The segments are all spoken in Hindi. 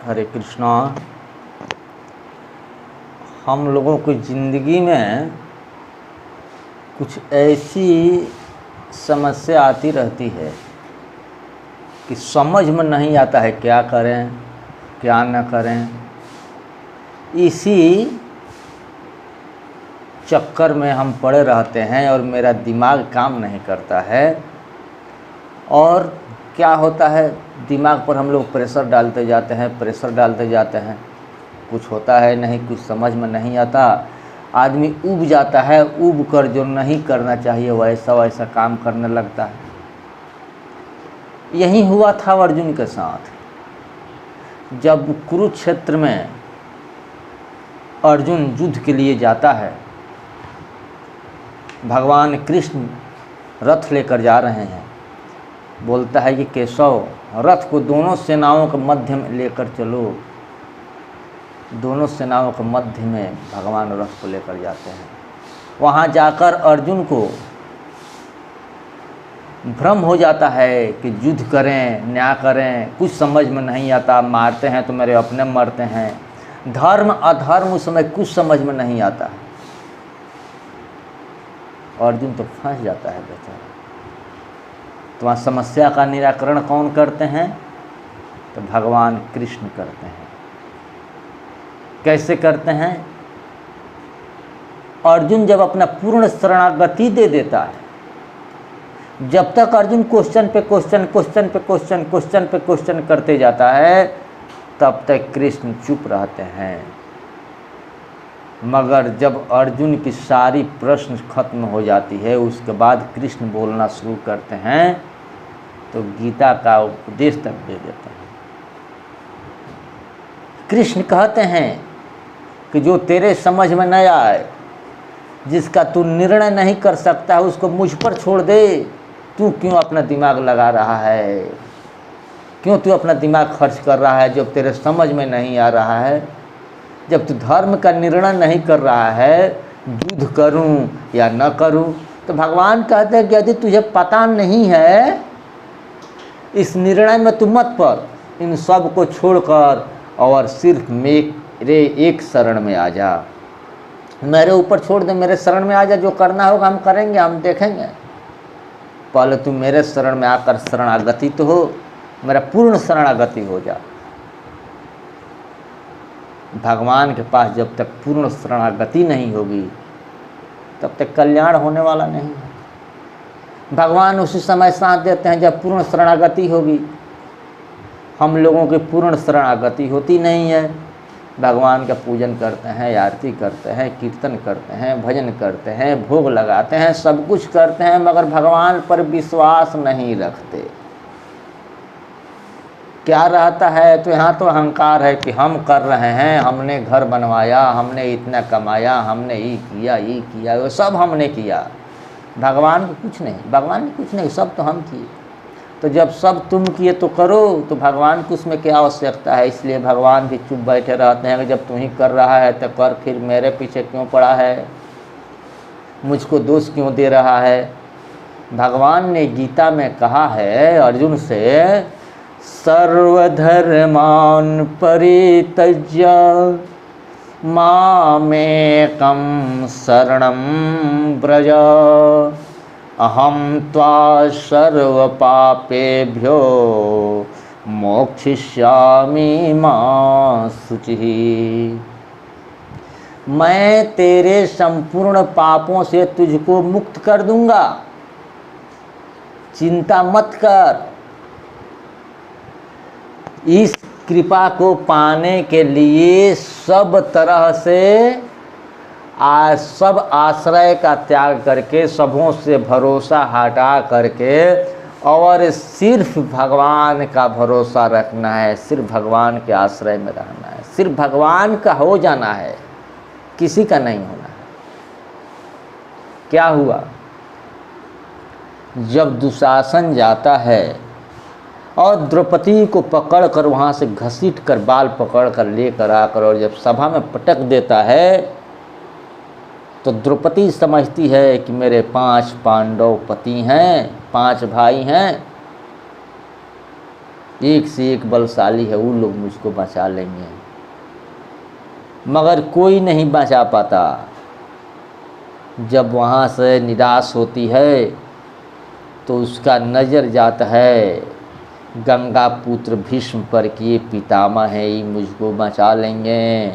हरे कृष्णा। हम लोगों की ज़िंदगी में कुछ ऐसी समस्या आती रहती है कि समझ में नहीं आता है क्या करें क्या न करें। इसी चक्कर में हम पड़े रहते हैं और मेरा दिमाग काम नहीं करता है। और क्या होता है, दिमाग पर हम लोग प्रेशर डालते जाते हैं, कुछ होता है नहीं, कुछ समझ में नहीं आता। आदमी ऊब जाता है, ऊब कर जो नहीं करना चाहिए वैसा काम करने लगता है। यही हुआ था अर्जुन के साथ। जब कुरुक्षेत्र में अर्जुन युद्ध के लिए जाता है, भगवान कृष्ण रथ लेकर जा रहे हैं। बोलता है कि केशव, रथ को दोनों सेनाओं के मध्य में लेकर चलो। दोनों सेनाओं के मध्य में भगवान रथ को लेकर जाते हैं। वहाँ जाकर अर्जुन को भ्रम हो जाता है कि युद्ध करें न्याय करें, कुछ समझ में नहीं आता। मारते हैं तो मेरे अपने मरते हैं, धर्म अधर्म उस समय कुछ समझ में नहीं आता है। अर्जुन तो फंस जाता है बेचारा। तो वहाँ समस्या का निराकरण कौन करते हैं? तो भगवान कृष्ण करते हैं। कैसे करते हैं? अर्जुन जब अपना पूर्ण शरणागति दे देता है, जब तक अर्जुन क्वेश्चन पे क्वेश्चन करते जाता है, तब तक कृष्ण चुप रहते हैं। मगर जब अर्जुन की सारी प्रश्न खत्म हो जाती है, उसके बाद कृष्ण बोलना शुरू करते हैं, तो गीता का उपदेश तक दे देते हैं। कृष्ण कहते हैं कि जो तेरे समझ में न आए, जिसका तू निर्णय नहीं कर सकता है, उसको मुझ पर छोड़ दे। तू क्यों अपना दिमाग लगा रहा है? क्यों तू अपना दिमाग खर्च कर रहा है जब तेरे समझ में नहीं आ रहा है? जब तू धर्म का निर्णय नहीं कर रहा है, युद्ध करूं या न करूं, तो भगवान कहते हैं कि यदि तुझे पता नहीं है, इस निर्णय में तू मत पड़। इन सब को छोड़कर और सिर्फ मेरे एक शरण में आ जा। मेरे ऊपर छोड़ दे, मेरे शरण में आ जा। जो करना होगा हम करेंगे, हम देखेंगे। पहले तू मेरे शरण में आकर शरणागति तो हो, मेरा पूर्ण शरणागति हो जा। भगवान के पास जब तक पूर्ण शरणागति नहीं होगी, तब तक कल्याण होने वाला नहीं है। भगवान उसी समय साथ देते हैं जब पूर्ण शरणागति होगी। हम लोगों की पूर्ण शरणागति होती नहीं है। भगवान का पूजन करते हैं, आरती करते हैं, कीर्तन करते हैं, भजन करते हैं, भोग लगाते हैं, सब कुछ करते हैं, मगर भगवान पर विश्वास नहीं रखते। क्या रहता है? तो यहाँ तो अहंकार है कि हम कर रहे हैं, हमने घर बनवाया, हमने इतना कमाया, हमने ये किया, वो सब हमने किया। भगवान को कुछ नहीं, भगवान को कुछ नहीं, सब तो हम किए। तो जब सब तुम किए तो करो, तो भगवान को उसमें क्या आवश्यकता है? इसलिए भगवान भी चुप बैठे रहते हैं कि जब तू ही कर रहा है तो कर, फिर मेरे पीछे क्यों पड़ा है? मुझको दोष क्यों दे रहा है? भगवान ने गीता में कहा है अर्जुन से, सर्वधर्मान परित्यज्य मामेकं शरणं व्रज अहम त्वा सर्वपापेभ्यो मोक्षयिष्यामि मा शुचिः। मैं तेरे संपूर्ण पापों से तुझको मुक्त कर दूंगा, चिंता मत कर। इस कृपा को पाने के लिए सब तरह से सब आश्रय का त्याग करके, सबों से भरोसा हटा करके और सिर्फ भगवान का भरोसा रखना है, सिर्फ भगवान के आश्रय में रहना है, सिर्फ भगवान का हो जाना है, किसी का नहीं होना है। क्या हुआ? जब दुशासन जाता है और द्रौपदी को पकड़कर वहाँ से घसीट कर बाल पकड़कर लेकर आकर और जब सभा में पटक देता है, तो द्रौपदी समझती है कि मेरे 5 पांडव पति हैं, 5 भाई हैं, एक से एक बलशाली है, वो लोग मुझको बचा लेंगे, मगर कोई नहीं बचा पाता। जब वहाँ से निराश होती है तो उसका नज़र जाता है गंगा पुत्र भीष्म पर कि ये पितामह है, ये मुझको बचा लेंगे,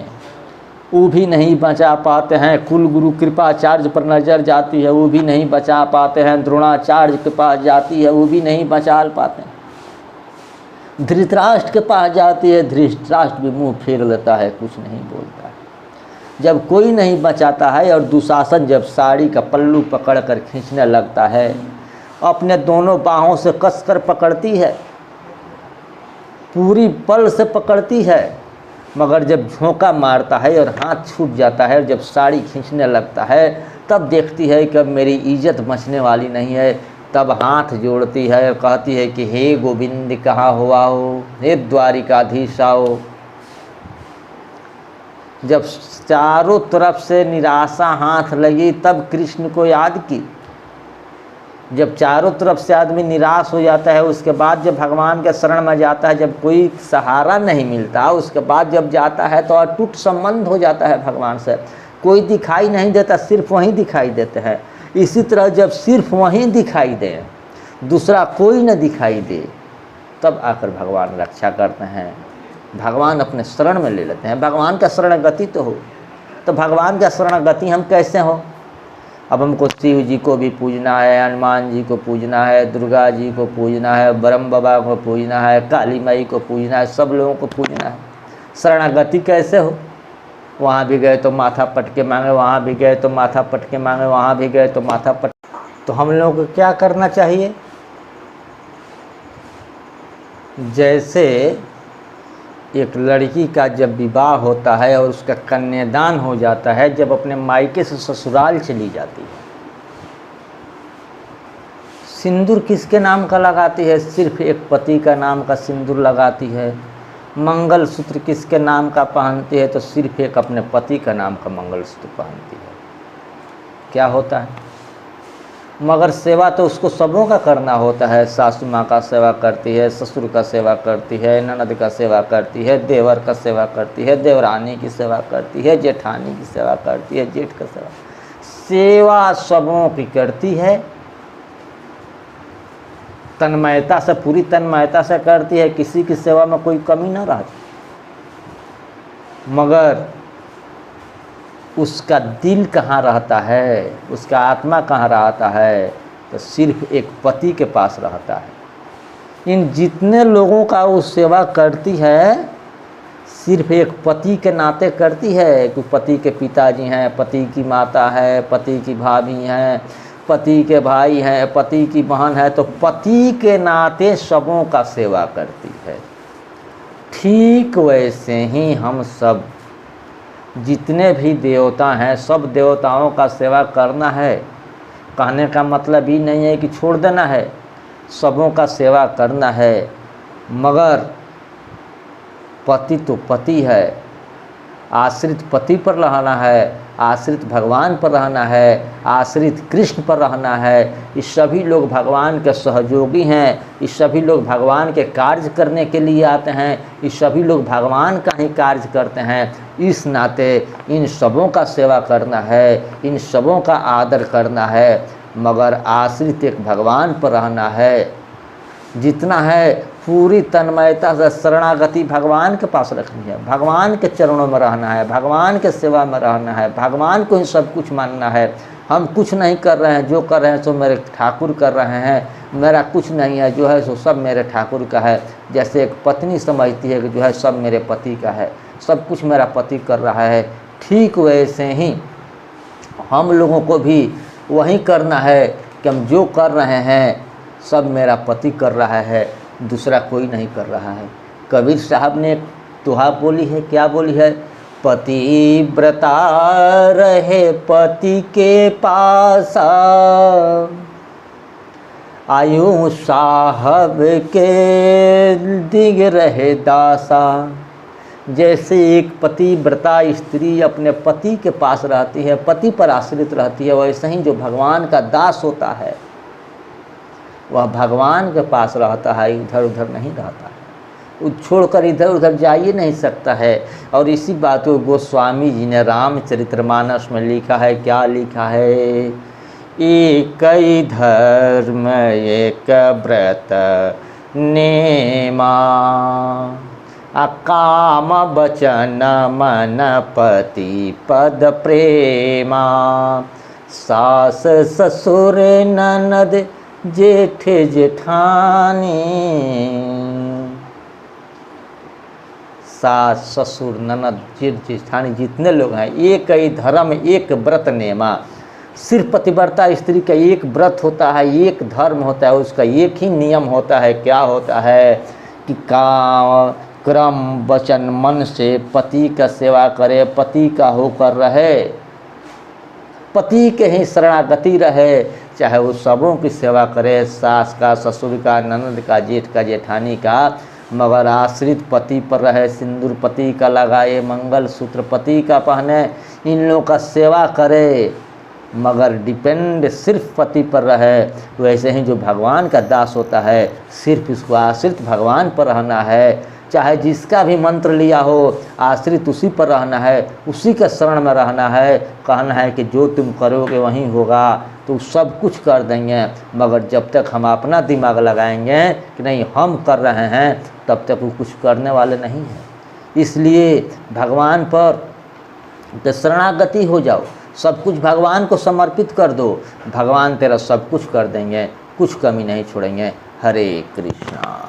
वो भी नहीं बचा पाते हैं। कुल गुरु कृपाचार्य पर नज़र जाती है, वो भी नहीं बचा पाते हैं। द्रोणाचार्य के पास जाती है, वो भी नहीं बचा पाते हैं। धृतराष्ट्र के पास जाती है, धृतराष्ट्र भी मुंह फेर लेता है, कुछ नहीं बोलता है। जब कोई नहीं बचाता है और दुशासन जब साड़ी का पल्लू पकड़कर खींचने लगता है, अपने दोनों बाहों से कसकर पकड़ती है, पूरी बल से पकड़ती है, मगर जब झोंका मारता है और हाथ छूट जाता है, जब साड़ी खींचने लगता है, तब देखती है कि अब मेरी इज्जत बचने वाली नहीं है। तब हाथ जोड़ती है और कहती है कि हे गोविंद कहाँ हुआ हो, हे द्वारिकाधीश आओ। जब चारों तरफ से निराशा हाथ लगी, तब कृष्ण को याद की। जब चारों तरफ से आदमी निराश हो जाता है, उसके बाद जब भगवान के शरण में जाता है, जब कोई सहारा नहीं मिलता, उसके बाद जब जाता है तो अटूट संबंध हो जाता है भगवान से। कोई दिखाई नहीं देता, सिर्फ वहीं दिखाई देते हैं। इसी तरह जब सिर्फ वहीं दिखाई दे, दूसरा कोई न दिखाई दे, तब आकर भगवान रक्षा करते हैं, भगवान अपने शरण में ले लेते हैं। भगवान का शरणगति तो हो, तो भगवान का शरणगति हम कैसे हो? अब हमको शिव जी को भी पूजना है, हनुमान जी को पूजना है, दुर्गा जी को पूजना है, ब्रह्म बाबा को पूजना है, काली माई को पूजना है, सब लोगों को पूजना है। शरणागति कैसे हो? वहाँ भी गए तो माथा पटके मांगे, वहाँ भी गए तो माथा पटके मांगे, वहाँ भी गए तो माथा पट। तो हम लोगों को क्या करना चाहिए? जैसे एक लड़की का जब विवाह होता है और उसका कन्यादान हो जाता है, जब अपने मायके से ससुराल चली जाती है, सिंदूर किसके नाम का लगाती है? सिर्फ एक पति का नाम का सिंदूर लगाती है। मंगलसूत्र किसके नाम का पहनती है? तो सिर्फ एक अपने पति का नाम का मंगलसूत्र पहनती है। क्या होता है? मगर सेवा तो उसको सबों का करना होता है। सासू माँ का सेवा करती है, ससुर का सेवा करती है, ननद का सेवा करती है, देवर का सेवा करती है, देवरानी की सेवा करती है, जेठानी की सेवा करती है, जेठ का सेवा सबों की करती है। तन्मयता से, पूरी तन्मयता से करती है, किसी की सेवा में कोई कमी न रहती। मगर उसका दिल कहाँ रहता है, उसका आत्मा कहाँ रहता है? तो सिर्फ एक पति के पास रहता है। इन जितने लोगों का वो सेवा करती है, सिर्फ एक पति के नाते करती है कि पति के पिताजी हैं, पति की माता है, पति की भाभी हैं, पति के भाई हैं, पति की बहन है, तो पति के नाते सबों का सेवा करती है। ठीक वैसे ही हम सब जितने भी देवता हैं, सब देवताओं का सेवा करना है। कहने का मतलब ही नहीं है कि छोड़ देना है, सबों का सेवा करना है। मगर पति तो पति है, आश्रित पति पर रहना है, आश्रित भगवान पर रहना है, आश्रित कृष्ण पर रहना है। ये सभी लोग भगवान के सहयोगी हैं, ये सभी लोग भगवान के कार्य करने के लिए आते हैं, ये सभी लोग भगवान का ही कार्य करते हैं। इस नाते इन सबों का सेवा करना है, इन सबों का आदर करना है, मगर आश्रित एक भगवान पर रहना है। जितना है पूरी तन्मयता से शरणागति भगवान के पास रखनी है, भगवान के चरणों में रहना है, भगवान के सेवा में रहना है, भगवान को ही सब कुछ मानना है। हम कुछ नहीं कर रहे हैं, जो कर रहे हैं सो मेरे ठाकुर कर रहे हैं, मेरा कुछ नहीं है, जो है सो सब मेरे ठाकुर का है। जैसे एक पत्नी समझती है कि जो है सब मेरे पति का है, सब कुछ मेरा पति कर रहा है, ठीक वैसे ही हम लोगों को भी वही करना है कि हम जो कर रहे हैं सब मेरा पति कर रहा है, दूसरा कोई नहीं कर रहा है। कबीर साहब ने एक दोहा बोली है, क्या बोली है? पतिव्रता रहे पति के पास, आयु साहब के दिग रहे दासा। जैसे एक पतिव्रता स्त्री अपने पति के पास रहती है, पति पर आश्रित रहती है, वैसे ही जो भगवान का दास होता है वह भगवान के पास रहता है, इधर उधर नहीं रहता है। छोड़कर इधर उधर जा ही नहीं सकता है। और इसी बात को गोस्वामी जी ने रामचरितमानस में लिखा है। क्या लिखा है? एक ही धर्म एक व्रत नेमा, अकाम बचन मन पति पद प्रेमा, सास ससुर ननद जेठ जेठानी। सास ससुर ननद जेठ जेठानी जितने लोग हैं, एक ही धर्म एक व्रत नेमा। सिर्फ पतिव्रता स्त्री का एक व्रत होता है, एक धर्म होता है, उसका एक ही नियम होता है। क्या होता है? कि काम क्रम वचन मन से पति का सेवा करे, पति का होकर रहे, पति के ही शरणागति रहे, चाहे वो सबों की सेवा करे, सास का, ससुर का, ननद का, जेठ का, जेठानी का, मगर आश्रित पति पर रहे, सिंदूर पति का लगाए, मंगल सूत्र पति का पहने, इन लोगों का सेवा करे, मगर डिपेंड सिर्फ पति पर रहे। तो ऐसे ही जो भगवान का दास होता है, सिर्फ इसको आश्रित भगवान पर रहना है, चाहे जिसका भी मंत्र लिया हो, आश्रित उसी पर रहना है, उसी के शरण में रहना है। कहना है कि जो तुम करोगे वहीं होगा, तो सब कुछ कर देंगे, मगर जब तक हम अपना दिमाग लगाएंगे कि नहीं हम कर रहे हैं, तब तक वो कुछ करने वाले नहीं हैं। इसलिए भगवान पर शरणागति हो जाओ, सब कुछ भगवान को समर्पित कर दो, भगवान तेरा सब कुछ कर देंगे, कुछ कमी नहीं छोड़ेंगे। हरे कृष्णा।